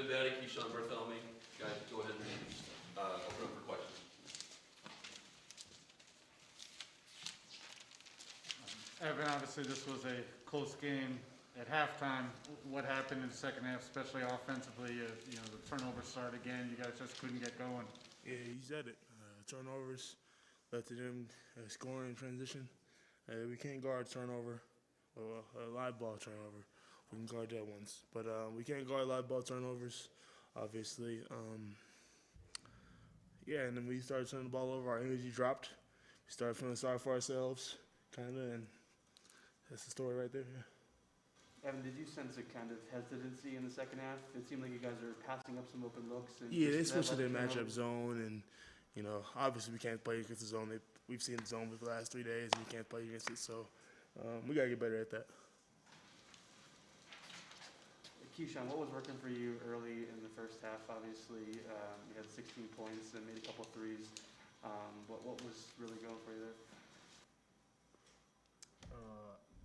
Betty, Keyshawn Bartholomew. Guys, go ahead and open up for questions. Evan, obviously this was a close game at halftime. What happened in the second half, especially offensively? The turnovers started again. You guys just couldn't get going. Yeah, you said it. Turnovers led to them scoring in transition. We can't guard turnover or a live ball turnover. We can guard that once, but we can't guard live ball turnovers, obviously. Yeah, and then we started turning the ball over. Our energy dropped. We started feeling sorry for ourselves, kind of, and that's the story right there. Yeah. Evan, did you sense a kind of hesitancy in the second half? It seemed like you guys are passing up some open looks. And Yeah, they switched to their matchup zone, and obviously we can't play against the zone. We've seen the zone for the last 3 days, and we can't play against it. So we gotta get better at that. Keyshawn, what was working for you early in the first half? Obviously, you had 16 points and made a couple threes. What was really going for you there?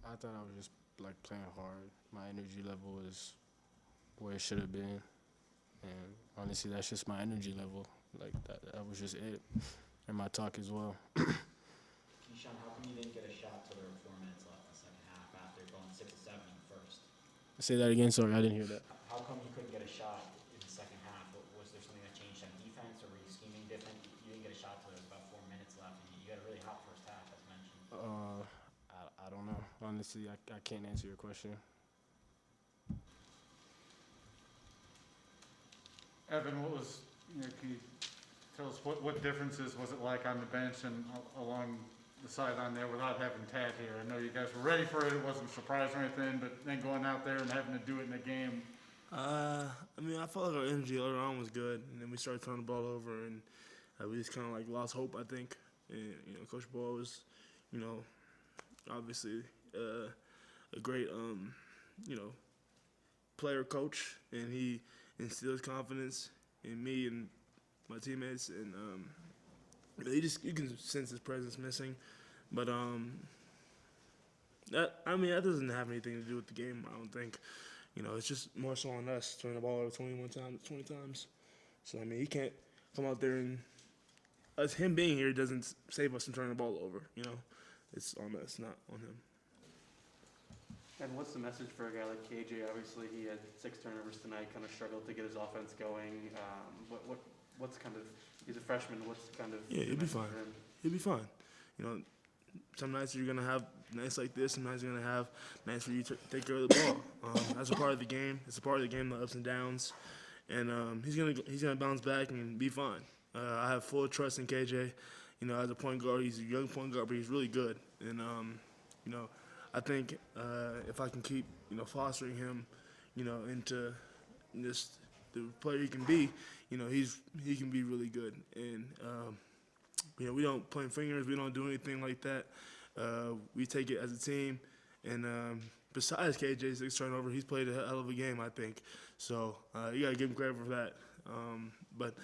I thought I was just playing hard. My energy level was where it should have been, and honestly, that's just my energy level. That was just it, and my talk as well. Keyshawn, how come you didn't get a shot till there were 4 minutes left in the second half after going 6 to 7 in the first? Say that again. Sorry, I didn't hear that. How come you couldn't get a shot in the second half? Was there something that changed on defense, or were you scheming different? You didn't get a shot till there was about 4 minutes left, and you had a really hot first half, as mentioned. I don't know. Honestly, I can't answer your question. Evan, can you tell us what differences was it like on the bench and along the sideline there without having Tad here? I know you guys were ready for it. It wasn't a surprise or anything, but then going out there and having to do it in a game. I felt like our energy earlier on was good, and then we started turning the ball over, and we just kind of lost hope, I think. And Coach Ball was, obviously a great, player coach, and he instills confidence in me and my teammates, and you can sense his presence missing, but that doesn't have anything to do with the game. I don't think. It's just more so on us turning the ball over 20 times. So he can't come out there and him being here doesn't save us from turning the ball over. It's on us, not on him. And what's the message for a guy like KJ? Obviously, he had 6 turnovers tonight. Kind of struggled to get his offense going. What's kind of, he's a freshman. What's kind of he'll be fine. He'll be fine. Some nights you're gonna have nights like this. Some nights you're gonna have nights where you take care of the ball. That's a part of the game. It's a part of the game, the ups and downs. And he's gonna bounce back and be fine. I have full trust in KJ. As a point guard, he's a young point guard, but he's really good. And I think if I can keep fostering him, into just the player he can be, he can be really good. And we don't point fingers. We don't do anything like that. We take it as a team. And besides KJ's 6 turnover, he's played a hell of a game, I think. So you gotta give him credit for that. But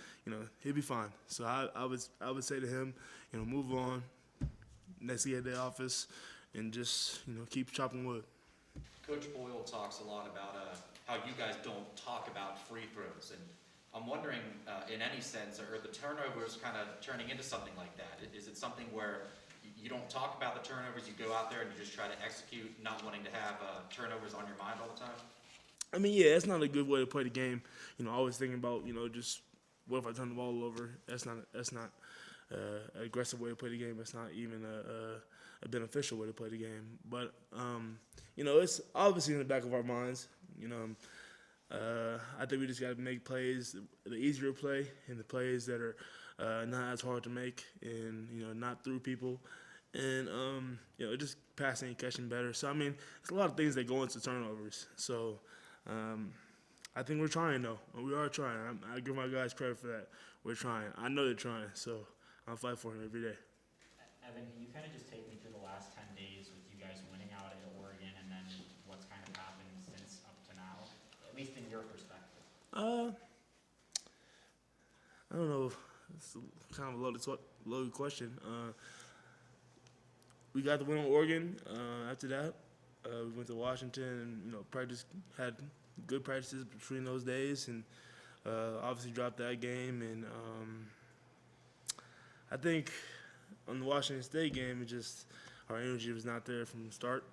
he'll be fine. So I would say to him, move on. Next day at the office, and just keep chopping wood. Coach Boyle talks a lot about how you guys don't talk about free throws, and I'm wondering, in any sense, are the turnovers kind of turning into something like that? Is it something where you don't talk about the turnovers, you go out there and you just try to execute, not wanting to have turnovers on your mind all the time? Yeah, that's not a good way to play the game. Always thinking about, just what if I turn the ball over? That's not an aggressive way to play the game. It's not even a beneficial way to play the game. But it's obviously in the back of our minds. I think we just got to make plays, the easier play, and the plays that are not as hard to make, and not through people, and just passing and catching better. So there's a lot of things that go into turnovers. So I think we're trying though. We are trying. I give my guys credit for that. We're trying. I know they're trying. So I'll fight for him every day. Evan, can you kind of just take me through the last 10 days with you guys winning out at Oregon, and then what's kind of happened since up to now, at least in your perspective? I don't know. It's kind of a loaded question. We got the win on Oregon. After that, we went to Washington and practice had good practices between those days, and obviously dropped that game. And I think on the Washington State game, it just our energy was not there from the start.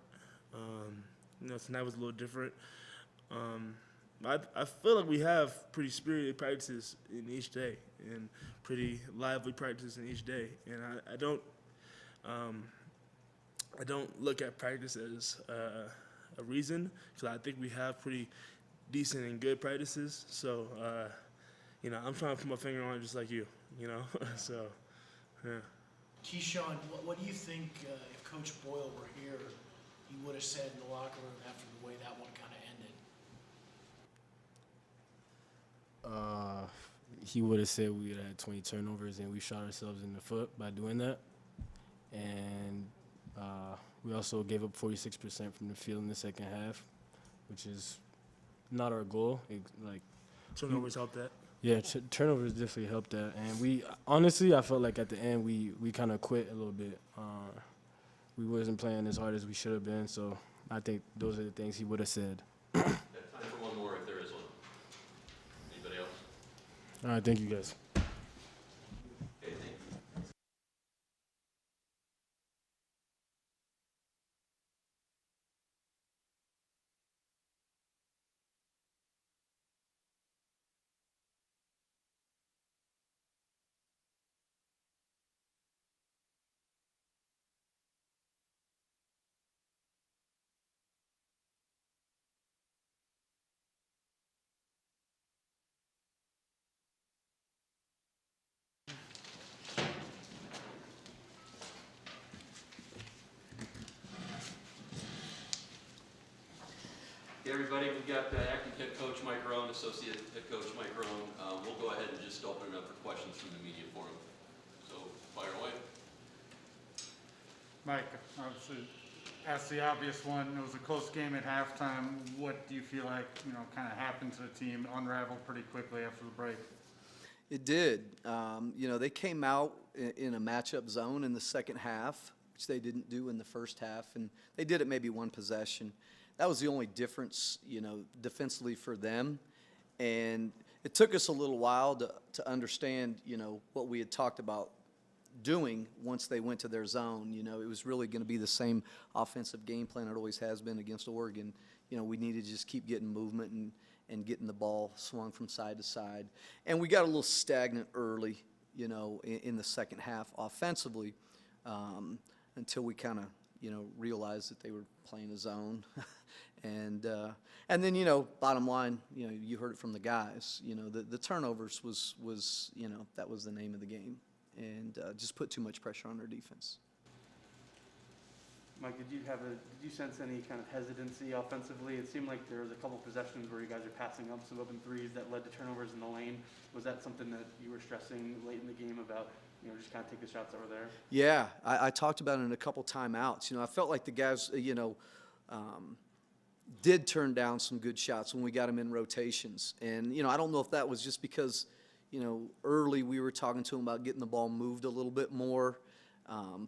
Tonight was a little different. I feel like we have pretty spirited practices in each day and pretty lively practices in each day, and I don't look at practice as a reason, because I think we have pretty decent and good practices. So, I'm trying to put my finger on it just like you, so, yeah. Keyshawn, what do you think if Coach Boyle were here, he would have said in the locker room after the way that one kind of ended? He would have said we had 20 turnovers and we shot ourselves in the foot by doing that. And we also gave up 46% from the field in the second half, which is not our goal. Turnovers helped that. Yeah, turnovers definitely helped that. And I felt like at the end we kind of quit a little bit. We wasn't playing as hard as we should have been, so I think those are the things he would have said. Time for one more if there is one. Anybody else? All right, thank you guys. Okay, thank you. Okay, everybody, we've got acting head coach Mike Rohn, associate head coach Mike Rohn. We'll go ahead and just open it up for questions from the media forum. So, fire away. Mike, obviously, ask the obvious one. It was a close game at halftime. What do you feel like, kind of happened to the team, unraveled pretty quickly after the break? It did. They came out in a matchup zone in the second half, which they didn't do in the first half, and they did it maybe one possession. That was the only difference, defensively for them. And it took us a little while to understand, what we had talked about doing once they went to their zone. It was really going to be the same offensive game plan it always has been against Oregon. We needed to just keep getting movement and getting the ball swung from side to side. And we got a little stagnant early, in the second half offensively, until we kind of, realized that they were playing a zone. And then, bottom line, you heard it from the guys, the turnovers was that was the name of the game, and just put too much pressure on their defense. Mike, did you sense any kind of hesitancy offensively? It seemed like there was a couple possessions where you guys are passing up some open threes that led to turnovers in the lane. Was that something that you were stressing late in the game about, just kind of take the shots over there? Yeah, I talked about it in a couple timeouts. I felt like the guys, did turn down some good shots when we got them in rotations. And, I don't know if that was just because, early we were talking to them about getting the ball moved a little bit more.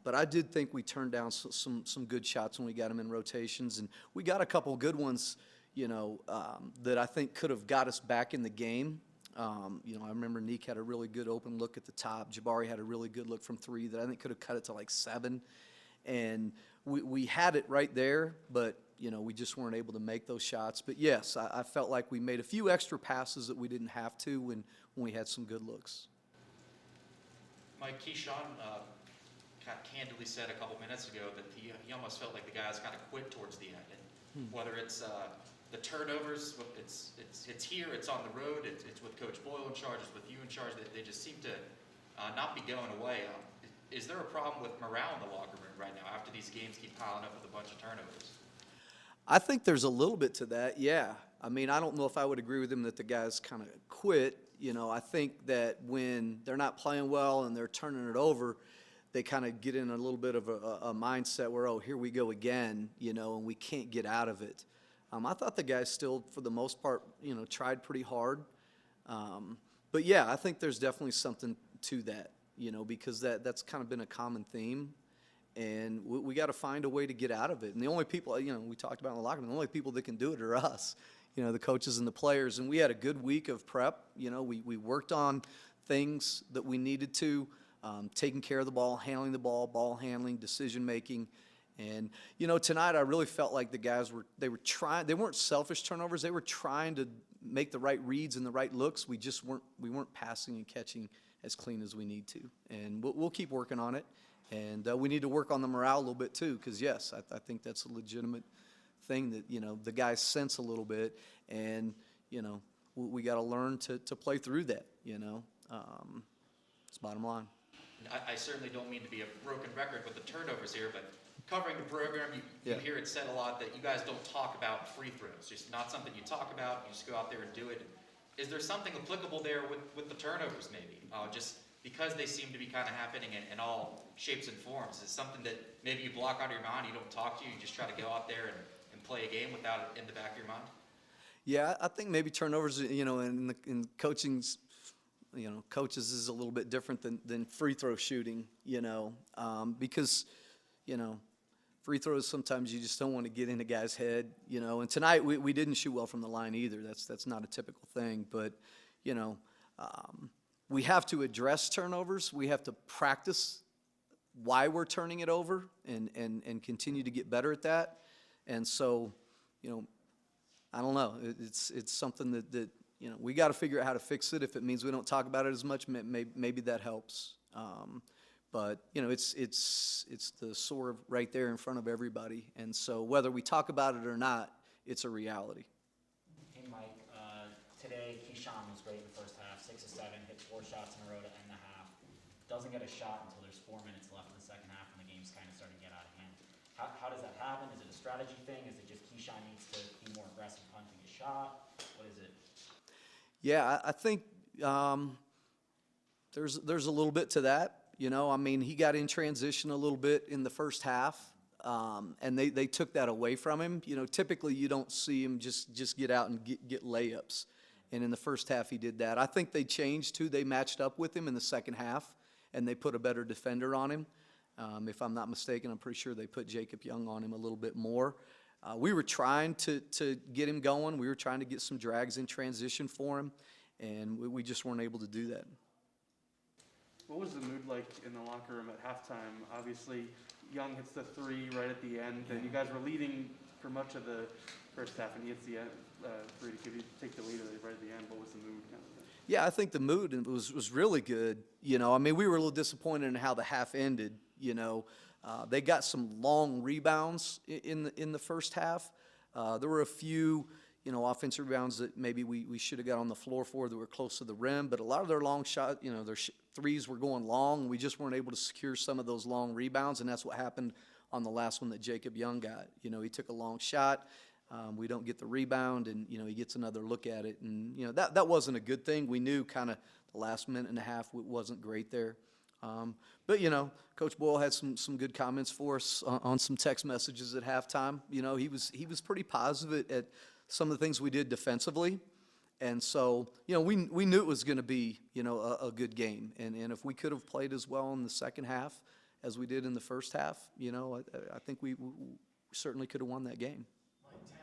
But I did think we turned down some good shots when we got them in rotations. And we got a couple good ones, that I think could have got us back in the game. I remember Neek had a really good open look at the top. Jabari had a really good look from three that I think could have cut it to like 7. And we had it right there, but, we just weren't able to make those shots. But, yes, I felt like we made a few extra passes that we didn't have to when we had some good looks. Mike, Keyshawn kind of candidly said a couple minutes ago that he almost felt like the guys kind of quit towards the end. And whether it's the turnovers, it's here, it's on the road, it's with Coach Boyle in charge, it's with you in charge, they just seem to not be going away. Is there a problem with morale in the locker room right now after these games keep piling up with a bunch of turnovers? I think there's a little bit to that, yeah. I mean, I don't know if I would agree with him that the guys kind of quit. I think that when they're not playing well and they're turning it over, they kind of get in a little bit of a mindset where, oh, here we go again, and we can't get out of it. I thought the guys still, for the most part, tried pretty hard. But, yeah, I think there's definitely something to that, because that's kind of been a common theme. And we got to find a way to get out of it. And the only people, we talked about in the locker room, the only people that can do it are us. the coaches and the players. And we had a good week of prep. We worked on things that we needed to, taking care of the ball, handling the ball handling, decision making. And, tonight I really felt like the guys they weren't selfish turnovers. They were trying to make the right reads and the right looks. We weren't passing and catching as clean as we need to. And we'll keep working on it. And we need to work on the morale a little bit too, because yes, I think that's a legitimate thing that, the guys sense a little bit. And, we got to learn to play through that, it's bottom line. I certainly don't mean to be a broken record with the turnovers here, but covering the program, you hear it said a lot that you guys don't talk about free throws. Just not something you talk about. You just go out there and do it. Is there something applicable there with the turnovers maybe? Just because they seem to be kind of happening in all shapes and forms. Is it something that maybe you block out of your mind, you don't talk to, you just try to go out there and play a game without it in the back of your mind? Yeah, I think maybe turnovers, in coaching's, coaches is a little bit different than free throw shooting, because, free throws sometimes you just don't want to get in a guy's head, and tonight we didn't shoot well from the line either. That's not a typical thing, but, we have to address turnovers. We have to practice why we're turning it over and continue to get better at that. And so, I don't know. It's something that we got to figure out how to fix it. If it means we don't talk about it as much, maybe that helps. But it's the sore right there in front of everybody. And so whether we talk about it or not, it's a reality. Hey, Mike, today Keyshawn was great in the first half, 6 of 7, hit 4 shots in a row to end the half. Doesn't get a shot until there's 4 minutes left in the second half and the game's kind of starting to get out of hand. How does that happen? Is it a strategy thing? Is it just Keyshawn needs to be more aggressive punting a shot? What is it? Yeah, I think there's a little bit to that. He got in transition a little bit in the first half, and they took that away from him. Typically you don't see him just get out and get layups. And in the first half he did that. I think they changed too. They matched up with him in the second half, and they put a better defender on him. If I'm not mistaken, I'm pretty sure they put Jacob Young on him a little bit more. We were trying to get him going. We were trying to get some drags in transition for him, and we just weren't able to do that. What was the mood like in the locker room at halftime? Obviously, Young hits the 3 right at the end, and you guys were leading for much of the first half, and he hits the end, 3 to take the lead right at the end. What was the mood? Yeah, I think the mood was really good. We were a little disappointed in how the half ended. They got some long rebounds in the first half. There were a few, offensive rebounds that maybe we should have got on the floor for that were close to the rim, but a lot of their long shot, their threes were going long. We just weren't able to secure some of those long rebounds, and that's what happened on the last one that Jacob Young got. He took a long shot. We don't get the rebound, and, he gets another look at it. And, that wasn't a good thing. We knew kind of the last minute and a half wasn't great there. But, Coach Boyle had some good comments for us on some text messages at halftime. He was pretty positive at some of the things we did defensively. And so, we knew it was going to be, a good game. And if we could have played as well in the second half as we did in the first half, I think we certainly could have won that game.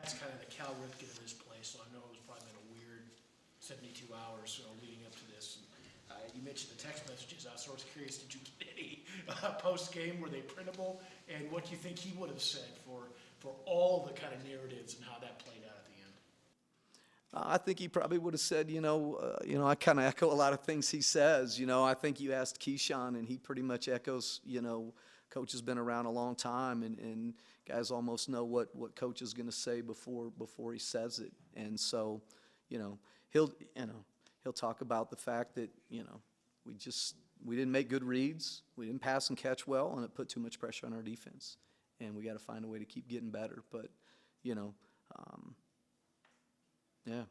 That's kind of the Cal Ripken of this place, so I know it was probably been a weird 72 hours leading up to this. You mentioned the text messages. I was sort of curious, did you get any post-game? Were they printable? And what do you think he would have said for all the kind of narratives and how that played out at the end? I think he probably would have said, I kind of echo a lot of things he says. I think you asked Keyshawn, and he pretty much echoes, Coach has been around a long time, and guys almost know what Coach is going to say before he says it. And so, he'll talk about the fact that, we didn't make good reads, we didn't pass and catch well, and it put too much pressure on our defense. And we got to find a way to keep getting better. But, yeah. You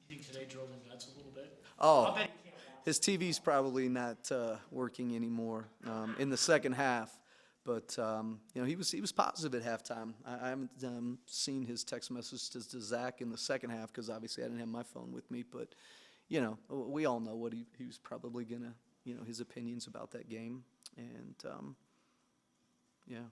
think today drove him nuts a little bit? Oh, his TV's probably not working anymore in the second half. But he was positive at halftime. I haven't seen his text message to Zach in the second half because obviously I didn't have my phone with me. But we all know what he was probably gonna, his opinions about that game. And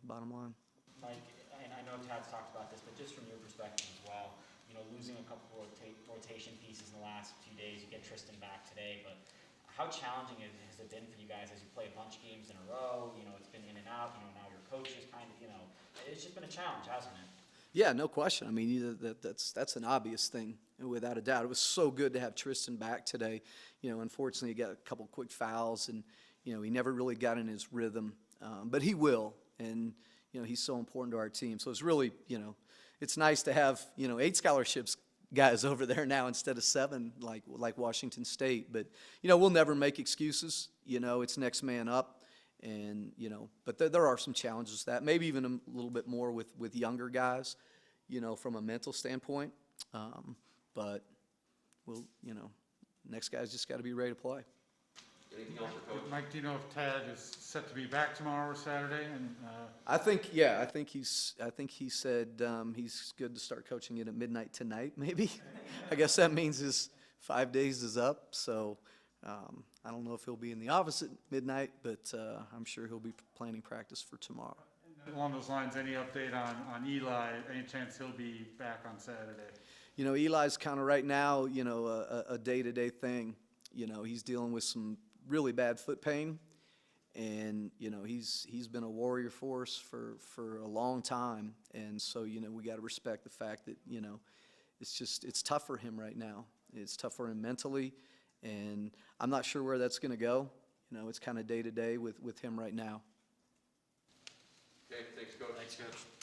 bottom line. Mike, and I know Tad's talked about this, but just from your perspective as well, you know, losing a couple rotation pieces in the last few days. You get Tristan back today, but how challenging has it been for you guys as you play a bunch of games in a row? You know, it's been in and out. You know, now your coach is kind of, you know, it's just been a challenge, hasn't it? Yeah, no question. I mean, that's an obvious thing, without a doubt. It was so good to have Tristan back today. You know, unfortunately, he got a couple quick fouls, and you know, he never really got in his rhythm. But he will, and you know, he's so important to our team. So it's really, you know, it's nice to have 8 scholarships guys over there now instead of 7 like Washington State. But you know, we'll never make excuses. You know, it's next man up. And, you know, but there are some challenges with that, maybe even a little bit more with younger guys, you know, from a mental standpoint. But we'll, you know, next guy's just got to be ready to play. Anything else for Coach? Mike, do you know if Tad is set to be back tomorrow or Saturday? And I think he said he's good to start coaching it at midnight tonight, maybe. I guess that means his 5 days is up. So I don't know if he'll be in the office at midnight, but I'm sure he'll be planning practice for tomorrow. along those lines, any update on Eli? Any chance he'll be back on Saturday? You know, Eli's kind of right now, you know, a day-to-day thing. You know, he's dealing with some really bad foot pain, and you know, he's been a warrior for us for a long time, and so you know, we got to respect the fact that you know, it's tough for him right now. It's tough for him mentally, and I'm not sure where that's going to go. You know, it's kind of day-to-day with him right now. Okay, thanks, Coach. Thanks, Coach.